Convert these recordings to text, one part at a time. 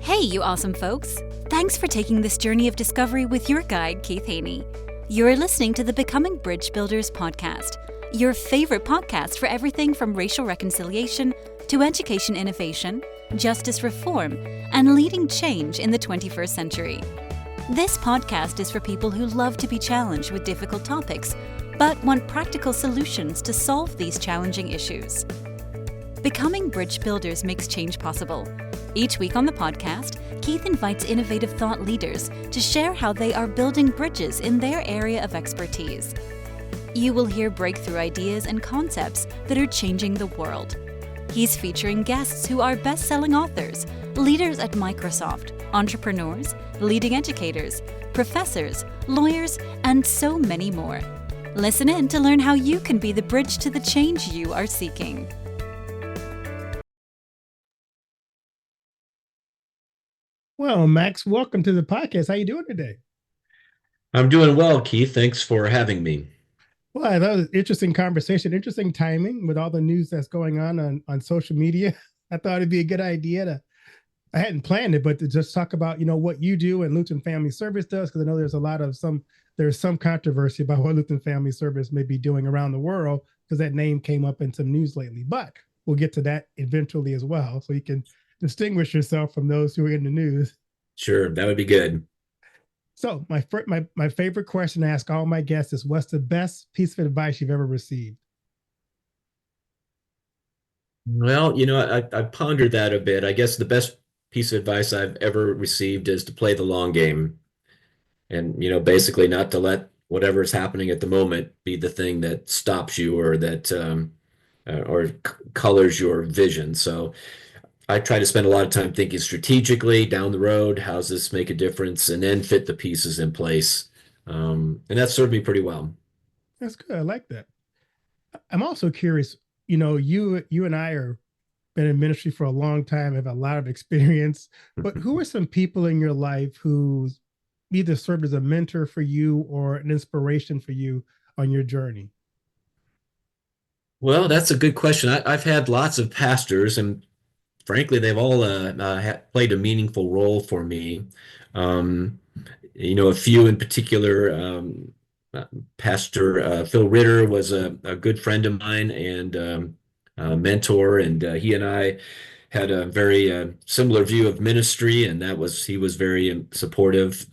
Hey, you awesome folks! Thanks for taking this journey of discovery with your guide, Keith Haney. You're listening to the Becoming Bridge Builders podcast, your favorite podcast for everything from racial reconciliation to education innovation, justice reform, and leading change in the 21st century. This podcast is for people who love to be challenged with difficult topics, but want practical solutions to solve these challenging issues. Becoming Bridge Builders makes change possible. Each week on the podcast, Keith invites innovative thought leaders to share how they are building bridges in their area of expertise. You will hear breakthrough ideas and concepts that are changing the world. He's featuring guests who are best-selling authors, leaders at Microsoft, entrepreneurs, leading educators, professors, lawyers, and so many more. Listen in to learn how you can be the bridge to the change you are seeking. Well, Max, welcome to the podcast. How you doing today? I'm doing well, Keith. Thanks for having me. Well, I thought it was an interesting conversation, interesting timing with all the news that's going on social media. I thought it'd be a good idea I hadn't planned it, but to just talk about, what you do and Lutheran Family Service does, because I know there's some controversy about what Lutheran Family Service may be doing around the world, because that name came up in some news lately. But we'll get to that eventually as well, so you can distinguish yourself from those who are in the news. Sure, that would be good. So my favorite question to ask all my guests is, what's the best piece of advice you've ever received? Well, I pondered that a bit. I guess the best piece of advice I've ever received is to play the long game and, basically not to let whatever is happening at the moment be the thing that stops you or that colors your vision. So I try to spend a lot of time thinking strategically down the road. How's this make a difference? And then fit the pieces in place. And that served me pretty well. That's good. I like that. I'm also curious, you and I are been in ministry for a long time, have a lot of experience, but who are some people in your life who either served as a mentor for you or an inspiration for you on your journey? Well, that's a good question. I've had lots of pastors, and frankly, they've all played a meaningful role for me. Um, a few in particular, uh, Pastor Phil Ritter was a good friend of mine and a mentor, and he and I had a very similar view of ministry, and he was very supportive.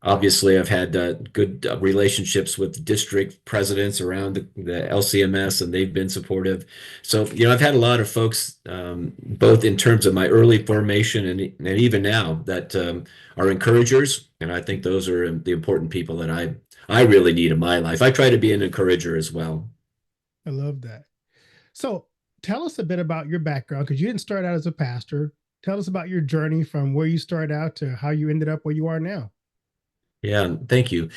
Obviously, I've had good relationships with district presidents around the LCMS, and they've been supportive. So, I've had a lot of folks, both in terms of my early formation and even now, that are encouragers. And I think those are the important people that I really need in my life. I try to be an encourager as well. I love that. So tell us a bit about your background, because you didn't start out as a pastor. Tell us about your journey from where you started out to how you ended up where you are now. Yeah, thank you.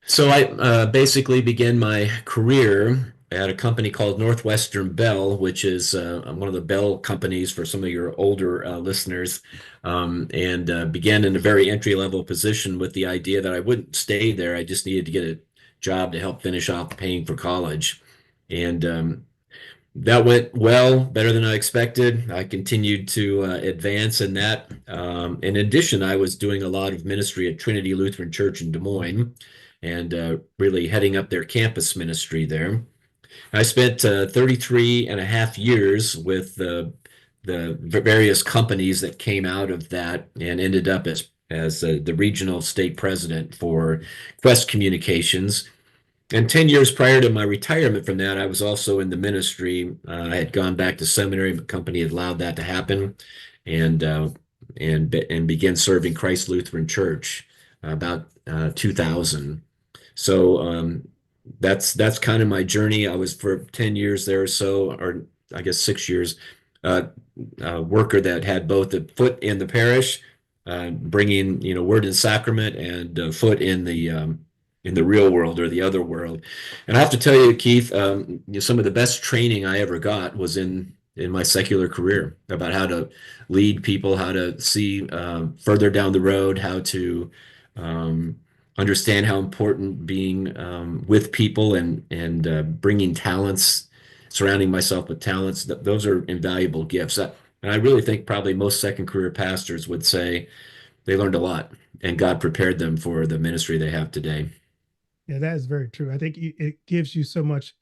So I basically began my career at a company called Northwestern Bell, which is one of the Bell companies for some of your older listeners, and began in a very entry-level position with the idea that I wouldn't stay there. I just needed to get a job to help finish off paying for college. And that went well, better than I expected. I continued to advance in that. In addition, I was doing a lot of ministry at Trinity Lutheran Church in Des Moines and really heading up their campus ministry there. I spent 33 and a half years with the various companies that came out of that and ended up as the regional state president for Quest Communications. And 10 years prior to my retirement from that, I was also in the ministry. I had gone back to seminary, but the company had allowed that to happen, and began serving Christ Lutheran Church about 2000. So that's kind of my journey. I was for 10 years there or so, or I guess 6 years, a worker that had both a foot in the parish, bringing word and sacrament, and a foot in the real world or the other world. And I have to tell you, Keith, some of the best training I ever got was in my secular career about how to lead people, how to see further down the road, how to understand how important being with people and bringing talents, surrounding myself with talents. Those are invaluable gifts. And I really think probably most second career pastors would say they learned a lot and God prepared them for the ministry they have today. Yeah, that is very true. I think it gives you so much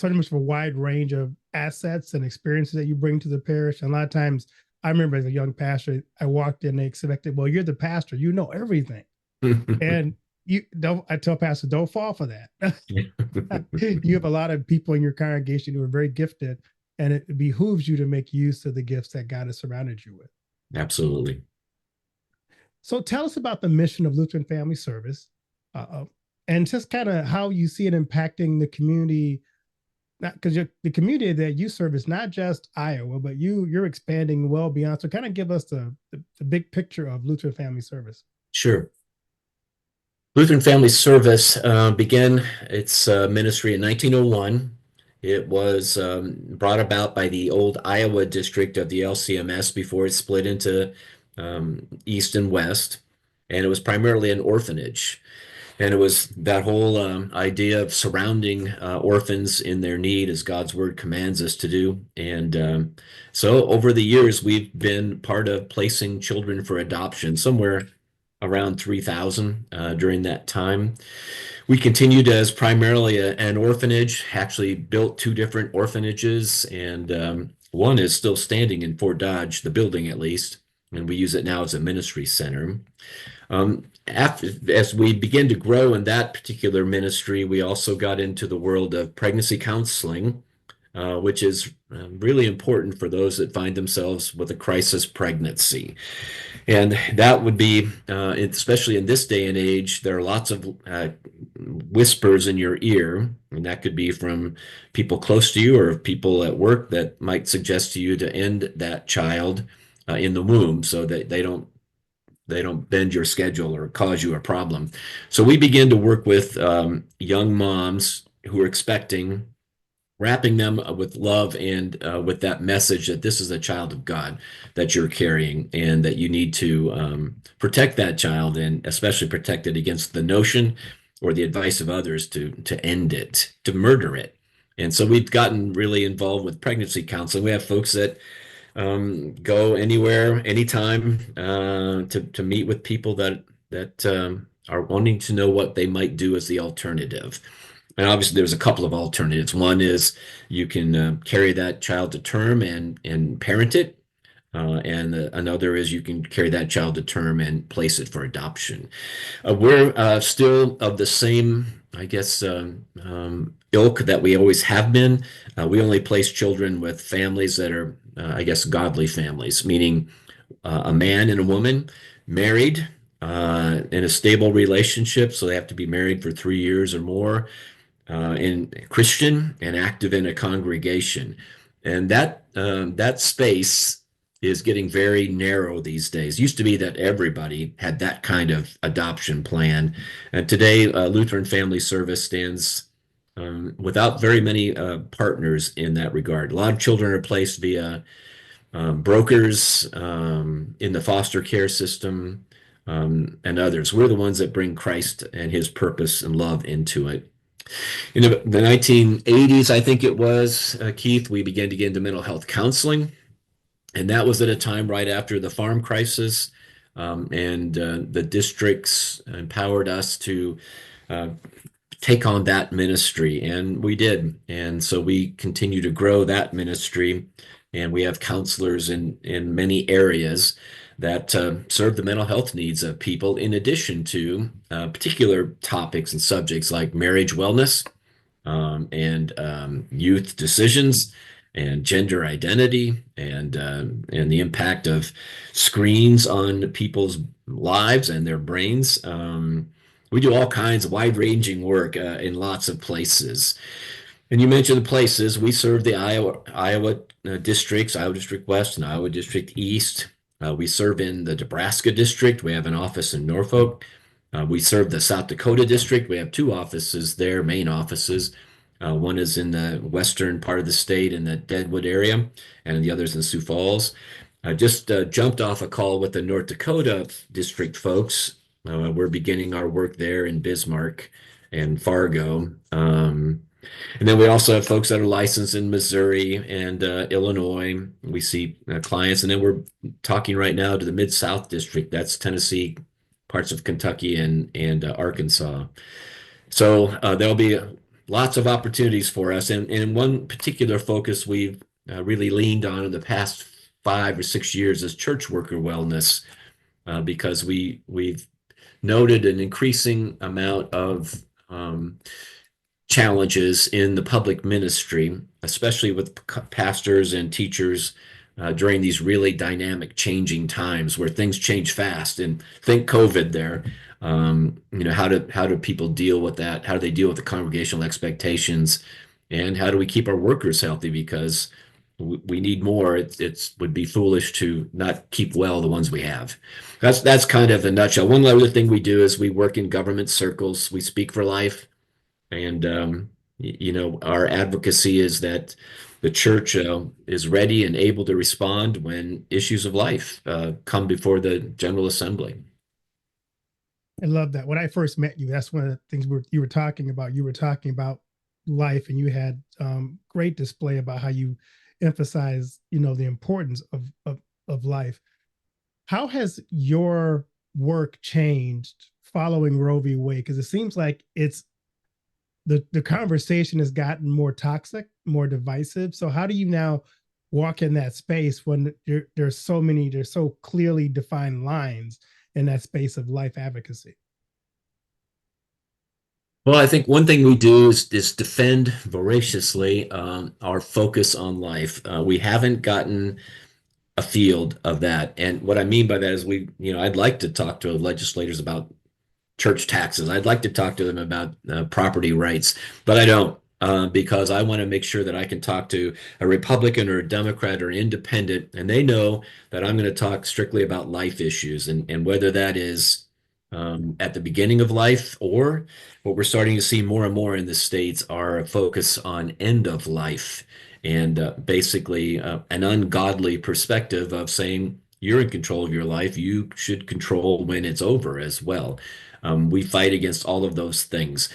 of a wide range of assets and experiences that you bring to the parish. And a lot of times, I remember as a young pastor, I walked in, they expected, well, you're the pastor, you know everything. And you don't, I tell pastors, don't fall for that. You have a lot of people in your congregation who are very gifted, and it behooves you to make use of the gifts that God has surrounded you with. Absolutely. So tell us about the mission of Lutheran Family Service, uh, and just kind of how you see it impacting the community. Not because the community that you serve is not just Iowa, but you're expanding well beyond. So kind of give us the big picture of Lutheran Family Service. Sure. Lutheran Family Service began its ministry in 1901. It was brought about by the old Iowa district of the LCMS before it split into East and West. And it was primarily an orphanage. And it was that whole idea of surrounding orphans in their need as God's word commands us to do. And so over the years, we've been part of placing children for adoption, somewhere around 3,000 during that time. We continued as primarily an orphanage, actually built two different orphanages, and one is still standing in Fort Dodge, the building at least, and we use it now as a ministry center. As we began to grow in that particular ministry, we also got into the world of pregnancy counseling, which is really important for those that find themselves with a crisis pregnancy. And that would be, especially in this day and age, there are lots of whispers in your ear, and that could be from people close to you or people at work that might suggest to you to end that child in the womb so that they don't bend your schedule or cause you a problem. So we begin to work with young moms who are expecting, wrapping them with love and with that message that this is a child of God that you're carrying and that you need to protect that child and especially protect it against the notion or the advice of others to end it, to murder it. And so we've gotten really involved with pregnancy counseling. We have folks that go anywhere, anytime to meet with people that are wanting to know what they might do as the alternative. And obviously, there's a couple of alternatives. One is you can carry that child to term and parent it. And another is you can carry that child to term and place it for adoption. We're still of the same, I guess, ilk that we always have been. We only place children with families that are, I guess, godly families, meaning a man and a woman married in a stable relationship. So they have to be married for 3 years or more and Christian and active in a congregation. And that space is getting very narrow these days. Used to be that everybody had that kind of adoption plan. And today, Lutheran Family Service stands without very many partners in that regard. A lot of children are placed via brokers in the foster care system and others. We're the ones that bring Christ and his purpose and love into it. In the 1980s, I think it was, Keith, we began to get into mental health counseling. And that was at a time right after the farm crisis. And the districts empowered us to take on that ministry. And we did. And so we continue to grow that ministry. And we have counselors in many areas that serve the mental health needs of people, in addition to particular topics and subjects like marriage wellness and youth decisions and gender identity and the impact of screens on people's lives and their brains. We do all kinds of wide-ranging work in lots of places. And you mentioned the places. We serve the Iowa districts, Iowa District West and Iowa District East. We serve in the Nebraska district. We have an office in Norfolk. We serve the South Dakota district. We have two offices there, main offices. One is in the western part of the state in the Deadwood area, and the other is in Sioux Falls. I just jumped off a call with the North Dakota district folks. We're beginning our work there in Bismarck and Fargo. And then we also have folks that are licensed in Missouri and Illinois. We see clients, and then we're talking right now to the Mid-South District. That's Tennessee, parts of Kentucky, and Arkansas. So there'll be lots of opportunities for us. And one particular focus we've really leaned on in the past 5 or 6 years is church worker wellness, because we've noted an increasing amount of challenges in the public ministry, especially with pastors and teachers during these really dynamic, changing times where things change fast. And think COVID there. How do people deal with that? How do they deal with the congregational expectations? And how do we keep our workers healthy? Because we need more. It would be foolish to not keep well the ones we have. That's kind of the nutshell. One other thing we do is we work in government circles. We speak for life. And, our advocacy is that the church is ready and able to respond when issues of life come before the General Assembly. I love that. When I first met you, that's one of the things you were talking about. You were talking about life, and you had great display about how you emphasize, the importance of life. How has your work changed following Roe v. Wade? Because it seems like the conversation has gotten more toxic, more divisive. So how do you now walk in that space when there's so clearly defined lines in that space of life advocacy? Well, I think one thing we do is defend voraciously our focus on life. We haven't gotten a field of that. And what I mean by that is I'd like to talk to legislators about church taxes. I'd like to talk to them about property rights, but I don't, because I want to make sure that I can talk to a Republican or a Democrat or an independent, and they know that I'm going to talk strictly about life issues, and whether that is at the beginning of life, or what we're starting to see more and more in the States are a focus on end of life, and basically an ungodly perspective of saying you're in control of your life. You should control when it's over as well. We fight against all of those things.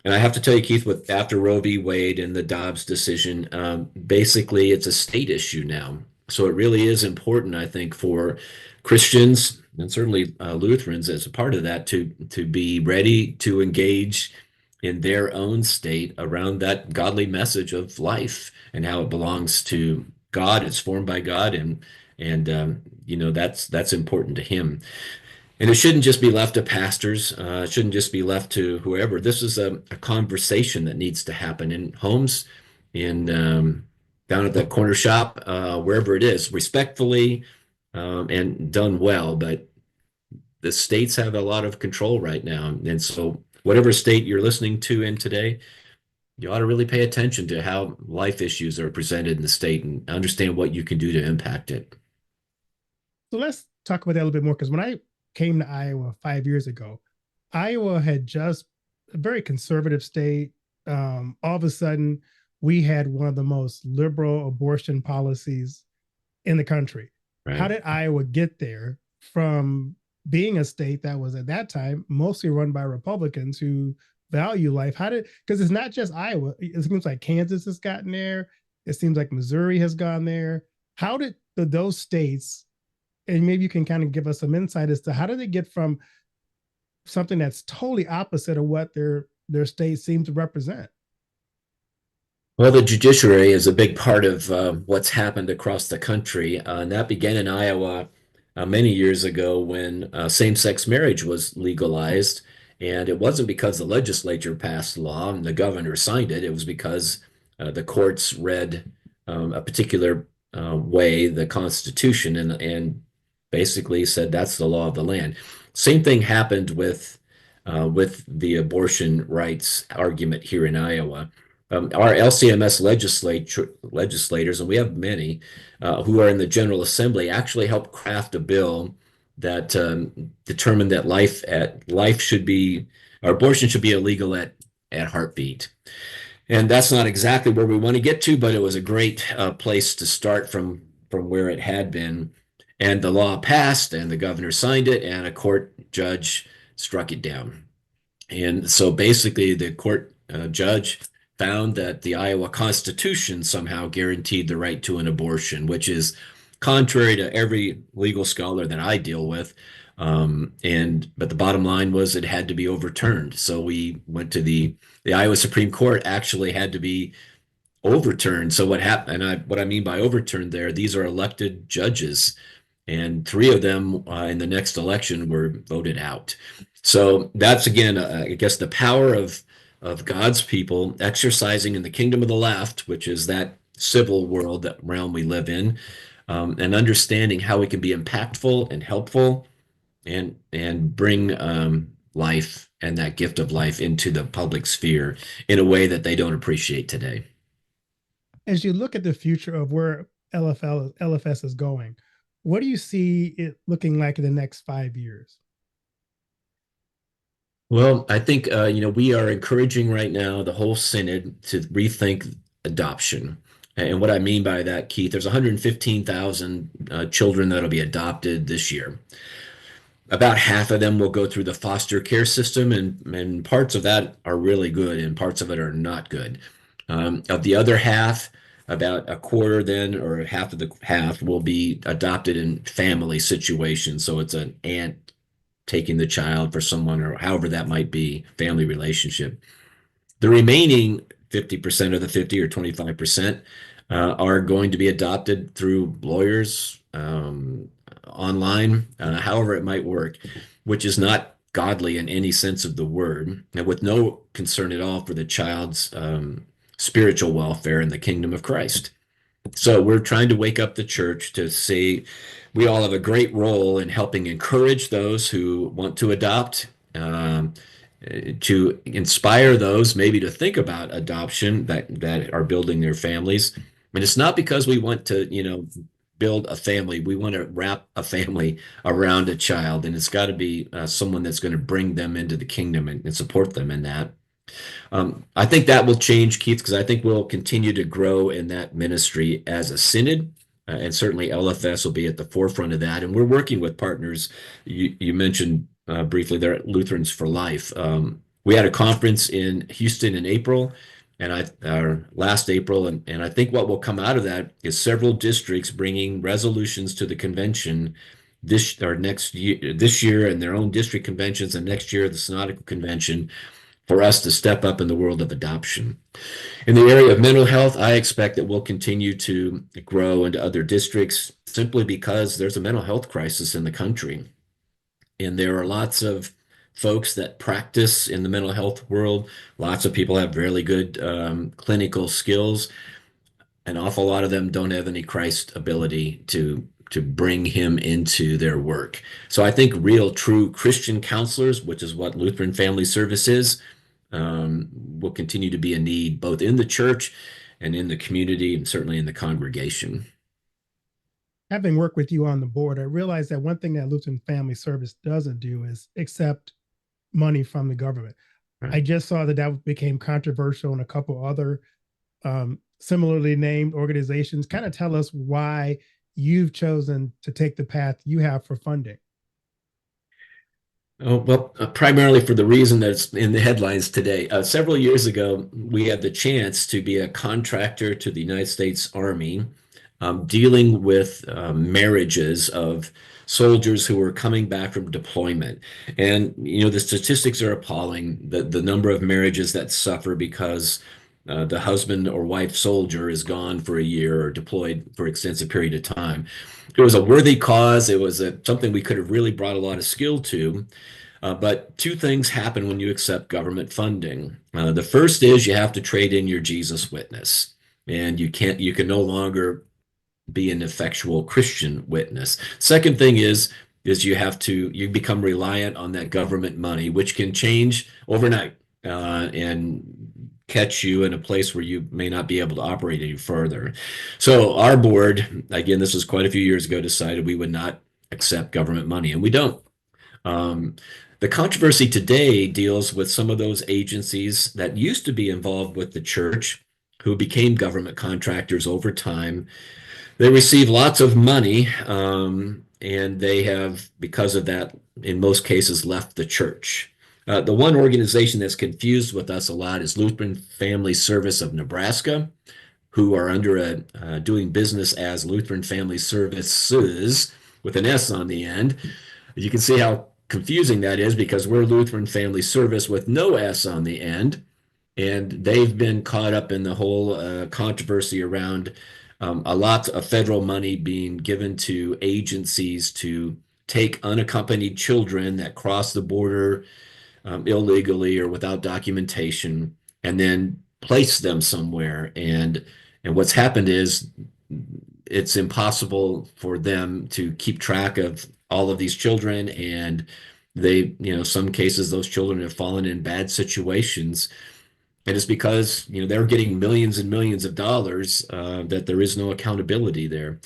And I have to tell you, Keith, after Roe v. Wade and the Dobbs decision, basically it's a state issue now. So it really is important, I think, for Christians and certainly Lutherans as a part of that to be ready to engage in their own state around that godly message of life and how it belongs to God. It's formed by God, and that's important to Him. And it shouldn't just be left to pastors. It shouldn't just be left to whoever. This is a conversation that needs to happen in homes, down at the corner shop, wherever it is, respectfully and done well. But the states have a lot of control right now. And so whatever state you're listening to in today, you ought to really pay attention to how life issues are presented in the state and understand what you can do to impact it. So let's talk about that a little bit more, because when I came to Iowa 5 years ago, Iowa had just a very conservative state. All of a sudden, we had one of the most liberal abortion policies in the country. Right. How did Iowa get there from being a state that was at that time mostly run by Republicans who value life? Because it's not just Iowa. It seems like Kansas has gotten there. It seems like Missouri has gone there. How did those states, and maybe you can kind of give us some insight as to how do they get from something that's totally opposite of what their state seems to represent? Well, the judiciary is a big part of what's happened across the country. And that began in Iowa many years ago when same-sex marriage was legalized. And it wasn't because the legislature passed the law and the governor signed it. It was because the courts read a particular way the Constitution and basically said that's the law of the land. Same thing happened with the abortion rights argument here in Iowa. Our LCMS legislators, and we have many, who are in the General Assembly, actually helped craft a bill that determined that abortion should be illegal at heartbeat. And that's not exactly where we want to get to, but it was a great place to start from where it had been. And the law passed, and the governor signed it, and a court judge struck it down. And so basically the court judge found that the Iowa Constitution somehow guaranteed the right to an abortion, which is contrary to every legal scholar that I deal with. But the bottom line was it had to be overturned. So we went to the Iowa Supreme Court actually had to be overturned. So what happened, what I mean by overturned there, these are elected judges, and three of them in the next election were voted out. So that's again, I guess, the power of God's people exercising in the kingdom of the left, which is that civil world, that realm we live in, and understanding how we can be impactful and helpful and bring life and that gift of life into the public sphere in a way that they don't appreciate today. As you look at the future of where LFS is going, what do you see it looking like in the next 5 years? Well, I think we are encouraging right now the whole synod to rethink adoption. And what I mean by that, Keith, there's 115,000 children that'll be adopted this year. About half of them will go through the foster care system, and parts of that are really good and parts of it are not good. Of the other half, about a quarter then, or half of the half, will be adopted in family situations. So it's an aunt taking the child for someone, or however that might be, family relationship. The remaining 50% of the 50 or 25% are going to be adopted through lawyers, online, however it might work, which is not godly in any sense of the word, and with no concern at all for the child's spiritual welfare in the kingdom of Christ. So we're trying to wake up the church to say we all have a great role in helping encourage those who want to adopt, to inspire those maybe to think about adoption that are building their families. And it's not because we want to, build a family. We want to wrap a family around a child, and it's got to be someone that's going to bring them into the kingdom and support them in that. I think that will change, Keith, because I think we'll continue to grow in that ministry as a synod, and certainly LFS will be at the forefront of that. And we're working with partners. You mentioned briefly there at Lutherans for Life. We had a conference in Houston in April, last April, and I think what will come out of that is several districts bringing resolutions to the convention this year, and their own district conventions, and next year the synodical convention, for us to step up in the world of adoption. In the area of mental health, I expect that we'll continue to grow into other districts simply because there's a mental health crisis in the country. And there are lots of folks that practice in the mental health world. Lots of people have really good clinical skills. An awful lot of them don't have any Christ ability to bring him into their work. So I think real, true Christian counselors, which is what Lutheran Family Service is, will continue to be a need both in the church and in the community, and certainly in the congregation. Having worked with you on the board, I realized that one thing that Lutheran Family Service doesn't do is accept money from the government. Right. I just saw that became controversial in a couple other similarly named organizations. Kind of tell us why you've chosen to take the path you have for funding. Oh, well, primarily for the reason that's in the headlines today. Several years ago, we had the chance to be a contractor to the United States Army, dealing with marriages of soldiers who were coming back from deployment. And, the statistics are appalling, the number of marriages that suffer because the husband or wife soldier is gone for a year or deployed for an extensive period of time. It was a worthy cause. It was something we could have really brought a lot of skill to. But two things happen when you accept government funding. The first is you have to trade in your Jesus witness, and you can no longer be an effectual Christian witness. Second thing is you become reliant on that government money, which can change overnight and catch you in a place where you may not be able to operate any further. So our board, again, this was quite a few years ago, decided we would not accept government money, and we don't. The controversy today deals with some of those agencies that used to be involved with the church, who became government contractors over time. They receive lots of money, and they have, because of that, in most cases, left the church. The one organization that's confused with us a lot is Lutheran Family Service of Nebraska, who are doing business as Lutheran Family Services with an S on the end. You can see how confusing that is because we're Lutheran Family Service with no S on the end. And they've been caught up in the whole controversy around a lot of federal money being given to agencies to take unaccompanied children that cross the border illegally or without documentation and then place them somewhere. And what's happened is it's impossible for them to keep track of all of these children, and some cases those children have fallen in bad situations, and it's because they're getting millions and millions of dollars that there is no accountability there.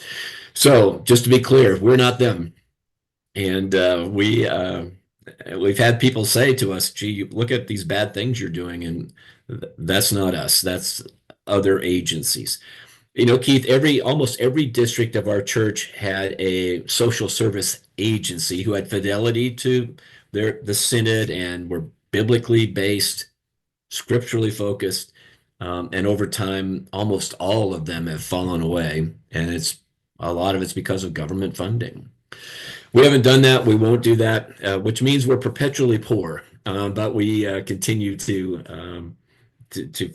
So just to be clear, we're not them. And we've had people say to us, gee, look at these bad things you're doing, and that's not us, that's other agencies. Keith, almost every district of our church had a social service agency who had fidelity to the synod and were biblically based, scripturally focused, and over time, almost all of them have fallen away, and a lot of it's because of government funding. We haven't done that. We won't do that, which means we're perpetually poor, but we continue to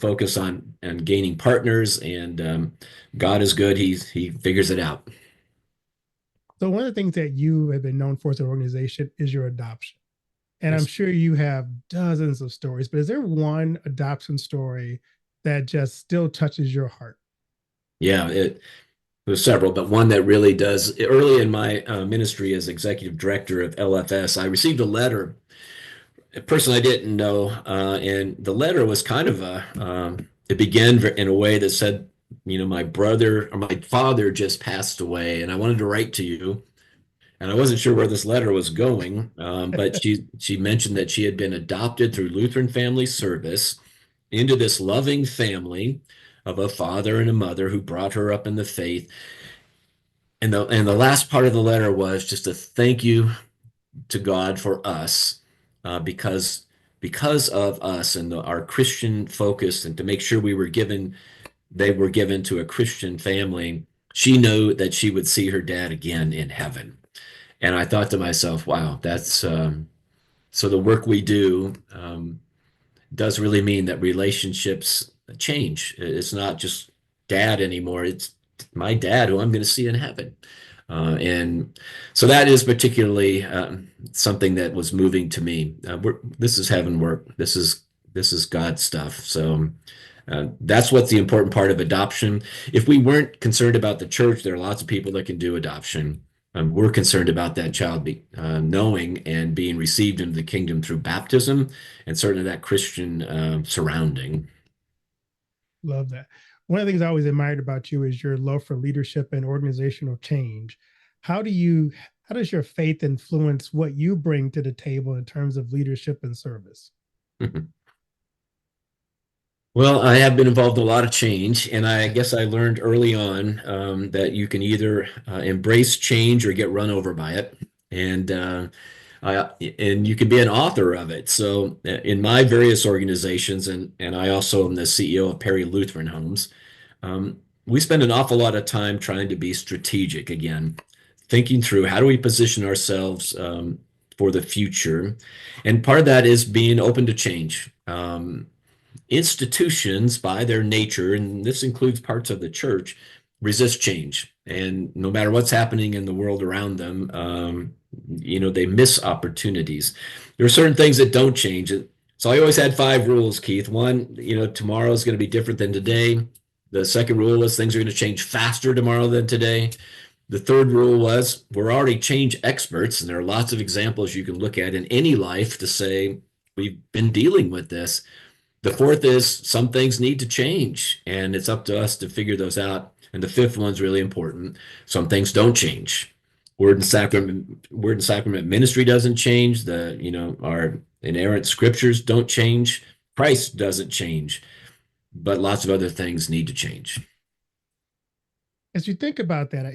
focus on gaining partners, and God is good. He figures it out. So one of the things that you have been known for as an organization is your adoption. And Yes. I'm sure you have dozens of stories, but is there one adoption story that just still touches your heart? Yeah, there's several, but one that really does. Early in my ministry as executive director of LFS, I received a letter, a person I didn't know, and the letter was kind of it began in a way that said, my brother or my father just passed away, and I wanted to write to you. And I wasn't sure where this letter was going, but she mentioned that she had been adopted through Lutheran Family Service into this loving family of a father and a mother who brought her up in the faith. And the last part of the letter was just a thank you to God for us, because of us and our Christian focus, and to make sure they were given to a Christian family. She knew that she would see her dad again in heaven. And I thought to myself, wow, that's so the work we do does really mean that relationships change. It's not just dad anymore. It's my dad who I'm going to see in heaven. And so that is particularly something that was moving to me. This is heaven work. This is God stuff. So that's what's the important part of adoption. If we weren't concerned about the church, there are lots of people that can do adoption. We're concerned about that child knowing and being received into the kingdom through baptism, and certainly that Christian surrounding. Love that. One of the things I always admired about you is your love for leadership and organizational change. How does your faith influence what you bring to the table in terms of leadership and service? Well, I have been involved in a lot of change, and I guess I learned early on that you can either embrace change or get run over by it, and and you can be an author of it. So, in my various organizations, and I also am the CEO of Perry Lutheran Homes, we spend an awful lot of time trying to be strategic again, thinking through how do we position ourselves for the future, and part of that is being open to change. Institutions, by their nature, and this includes parts of the church, resist change. And no matter what's happening in the world around them, they miss opportunities. There are certain things that don't change. So I always had 5 rules, Keith. One, tomorrow is going to be different than today. The second rule is things are going to change faster tomorrow than today. The third rule was we're already change experts, and there are lots of examples you can look at in any life to say we've been dealing with this. The fourth is some things need to change, and it's up to us to figure those out. And the fifth one's really important. Some things don't change. Word and sacrament ministry doesn't change. Our inerrant scriptures don't change. Christ doesn't change, but lots of other things need to change. As you think about that,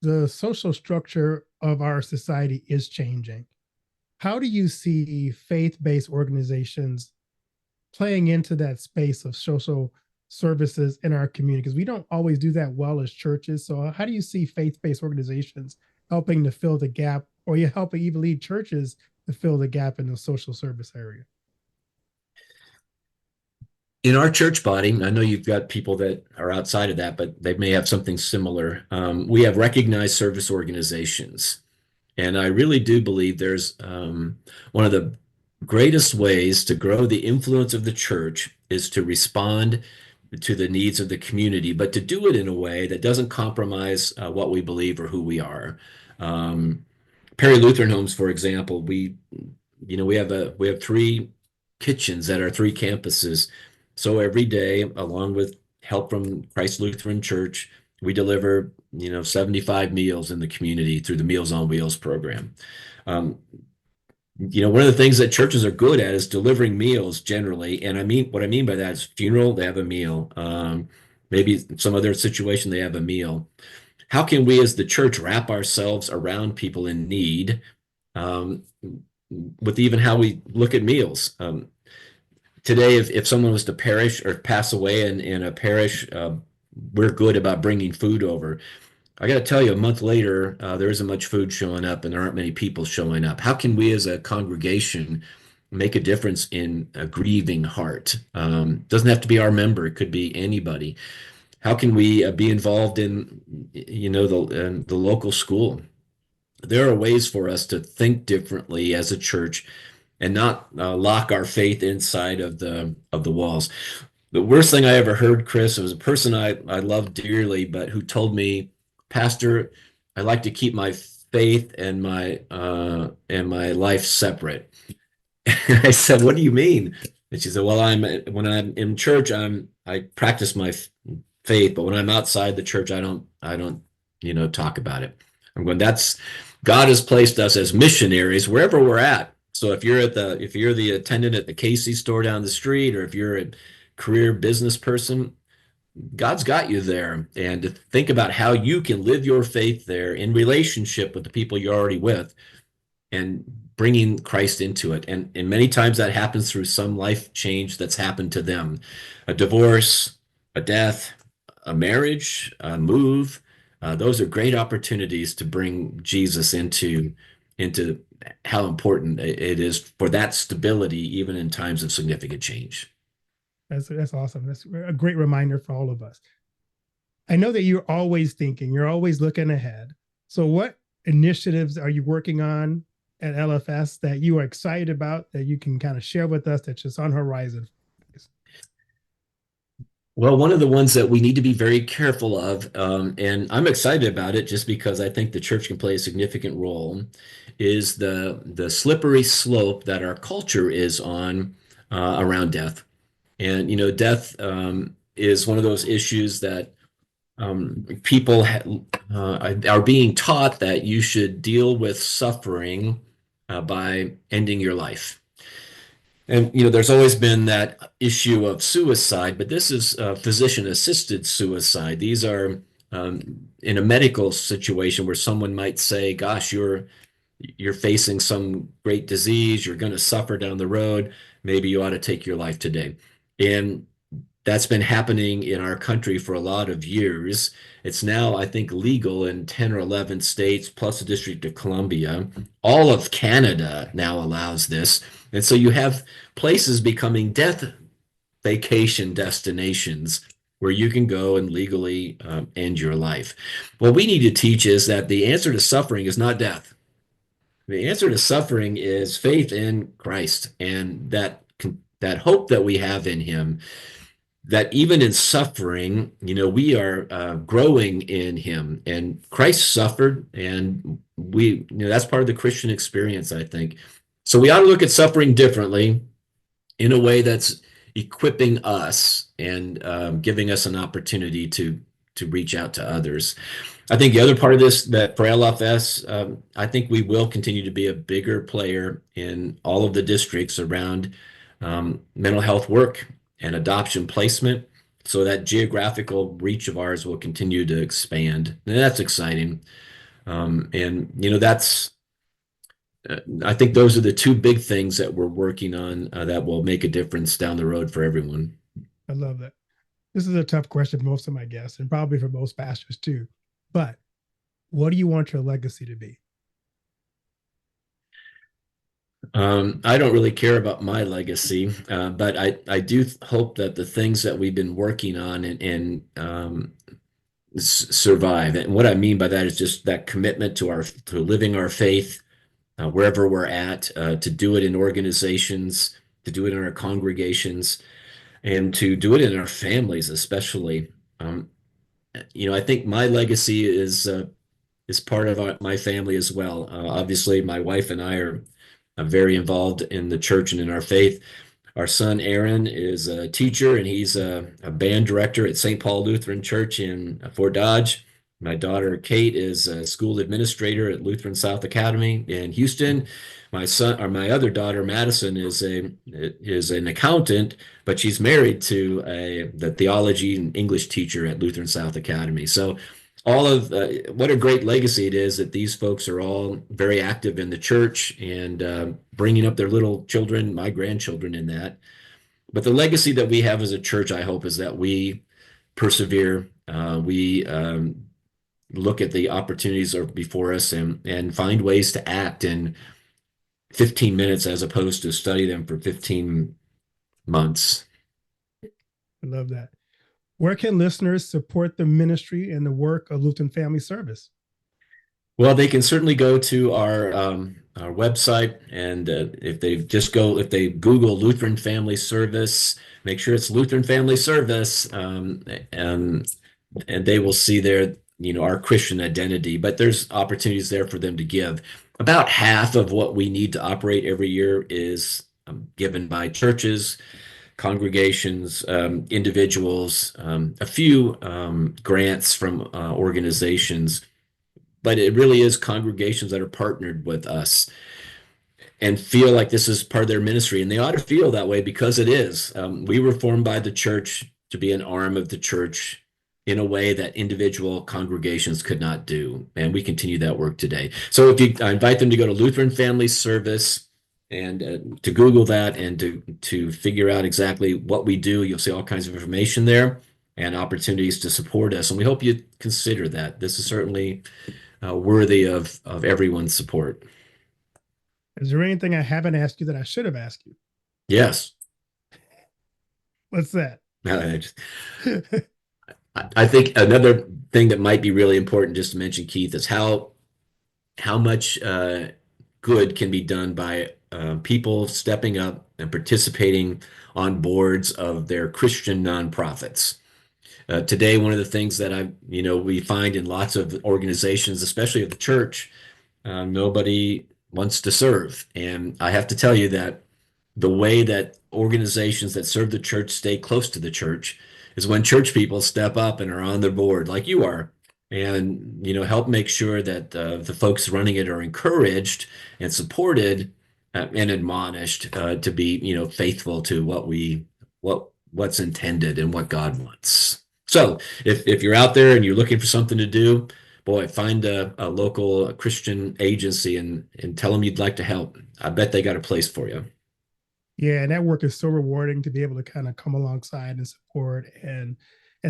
the social structure of our society is changing. how do you see faith-based organizations playing into that space of social services in our community? Because we don't always do that well as churches. So how do you see faith-based organizations helping to fill the gap, or you helping even lead churches to fill the gap in the social service area? In our church body, I know you've got people that are outside of that, but they may have something similar. We have recognized service organizations. And I really do believe there's one of the greatest ways to grow the influence of the church is to respond to the needs of the community, but to do it in a way that doesn't compromise what we believe or who we are. Um, Perry Lutheran Homes, for example, we have three kitchens at our three campuses. So every day, along with help from Christ Lutheran Church, we deliver 75 meals in the community through the Meals on Wheels program. One of the things that churches are good at is delivering meals generally. And what I mean by that is funeral, they have a meal. Maybe some other situation, they have a meal. How can we as the church wrap ourselves around people in need with even how we look at meals? Today, if someone was to perish or pass away in a parish, we're good about bringing food over. I got to tell you, a month later, there isn't much food showing up and there aren't many people showing up. How can we as a congregation make a difference in a grieving heart? Doesn't have to be our member. It could be anybody. How can we be involved in, the local school? There are ways for us to think differently as a church and not lock our faith inside of the walls. The worst thing I ever heard, Chris, was a person I love dearly, but who told me, Pastor, I like to keep my faith and my life separate. I said, what do you mean? And she said, well, when I'm in church, I practice my faith, but when I'm outside the church, I don't talk about it. I'm going, God has placed us as missionaries wherever we're at. So if you're the attendant at the Casey store down the street, or if you're a career business person, God's got you there. And to think about how you can live your faith there in relationship with the people you're already with and bringing Christ into it. And many times that happens through some life change that's happened to them, a divorce, a death, a marriage, a move. Those are great opportunities to bring Jesus into how important it is for that stability, even in times of significant change. That's awesome. That's a great reminder for all of us. I know that you're always thinking, you're always looking ahead. So what initiatives are you working on at LFS that you are excited about that you can kind of share with us that's just on horizon? Well, one of the ones that we need to be very careful of, and I'm excited about it just because I think the church can play a significant role, is the slippery slope that our culture is on around death. And, death is one of those issues that people are being taught that you should deal with suffering by ending your life. And, there's always been that issue of suicide, but this is physician-assisted suicide. These are in a medical situation where someone might say, gosh, you're facing some great disease, you're going to suffer down the road, maybe you ought to take your life today. And that's been happening in our country for a lot of years. It's now, I think, legal in 10 or 11 states, plus the District of Columbia. All of Canada now allows this. And so you have places becoming death vacation destinations where you can go and legally end your life. What we need to teach is that the answer to suffering is not death. The answer to suffering is faith in Christ and that hope that we have in him, that even in suffering, we are growing in him. And Christ suffered, and that's part of the Christian experience, I think. So we ought to look at suffering differently in a way that's equipping us and giving us an opportunity to reach out to others. I think the other part of this, that for LFS, I think we will continue to be a bigger player in all of the districts around mental health work and adoption placement, so that geographical reach of ours will continue to expand. And that's exciting. And that's I think those are the two big things that we're working on that will make a difference down the road for everyone. I love that. This is a tough question for most of my guests, and probably for most pastors too. But what do you want your legacy to be? I don't really care about my legacy, but I do hope that the things that we've been working on and survive. And what I mean by that is just that commitment to living our faith wherever we're at, to do it in organizations, to do it in our congregations, and to do it in our families, especially. Um, I think my legacy is part of my family as well. Obviously, my wife and I are very involved in the church and in our faith. Our son Aaron is a teacher and he's a band director at St. Paul Lutheran Church in Fort Dodge. My daughter Kate is a school administrator at Lutheran South Academy in Houston. My other daughter Madison is an accountant, but she's married to the theology and English teacher at Lutheran South Academy. So all of what a great legacy it is that these folks are all very active in the church and bringing up their little children, my grandchildren in that. But the legacy that we have as a church, I hope, is that we persevere. We look at the opportunities that are before us and find ways to act in 15 minutes as opposed to study them for 15 months. I love that. Where can listeners support the ministry and the work of Lutheran Family Service? Well, they can certainly go to our website, and if they Google Lutheran Family Service, make sure it's Lutheran Family Service, and they will see there, our Christian identity. But there's opportunities there for them to give. About half of what we need to operate every year is given by churches, congregations, individuals, a few grants from organizations, but it really is congregations that are partnered with us and feel like this is part of their ministry. And they ought to feel that way because it is. We were formed by the church to be an arm of the church in a way that individual congregations could not do. And we continue that work today. So I invite them to go to Lutheran Family Service and to Google that and to figure out exactly what we do. You'll see all kinds of information there and opportunities to support us. And we hope you consider that. This is certainly worthy of everyone's support. Is there anything I haven't asked you that I should have asked you? Yes. What's that? I think another thing that might be really important just to mention, Keith, is how much good can be done by people stepping up and participating on boards of their Christian nonprofits. Today, one of the things that we find in lots of organizations, especially of the church, nobody wants to serve. And I have to tell you that the way that organizations that serve the church stay close to the church is when church people step up and are on the board like you are and, help make sure that the folks running it are encouraged and supported and admonished to be, faithful to what's intended and what God wants. So if you're out there and you're looking for something to do, boy, find a local Christian agency and tell them you'd like to help. I bet they got a place for you. Yeah, and that work is so rewarding to be able to kind of come alongside and support and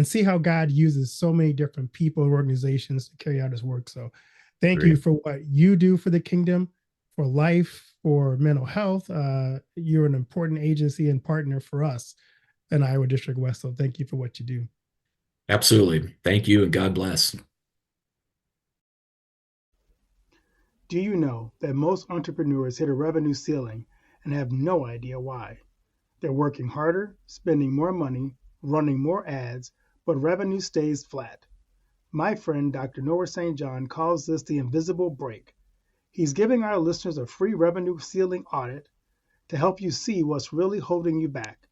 see how God uses so many different people and organizations to carry out his work. So thank you for what you do for the kingdom, for life, for mental health. You're an important agency and partner for us in Iowa District West. So thank you for what you do. Absolutely. Thank you and God bless. Do you know that most entrepreneurs hit a revenue ceiling and have no idea why? They're working harder, spending more money, running more ads, but revenue stays flat. My friend Dr. Noah St. John calls this the invisible break. He's giving our listeners a free revenue ceiling audit to help you see what's really holding you back.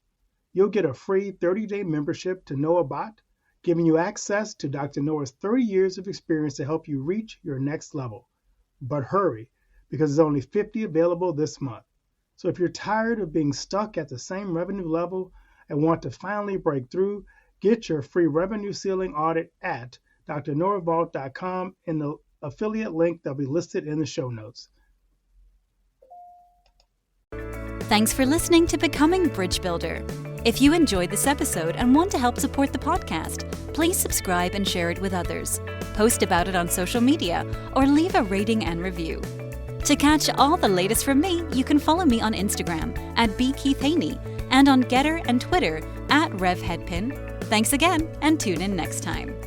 You'll get a free 30-day membership to Noah Bot, giving you access to Dr. Noah's 30 years of experience to help you reach your next level. But hurry, because there's only 50 available this month. So if you're tired of being stuck at the same revenue level and want to finally break through, get your free revenue ceiling audit at drnoahvault.com in the affiliate link that'll be listed in the show notes. Thanks for listening to Becoming Bridge Builder. If you enjoyed this episode and want to help support the podcast, please subscribe and share it with others. Post about it on social media or leave a rating and review. To catch all the latest from me, you can follow me on Instagram at bkeithhaney and on Getter and Twitter at RevHeadpin. Thanks again and tune in next time.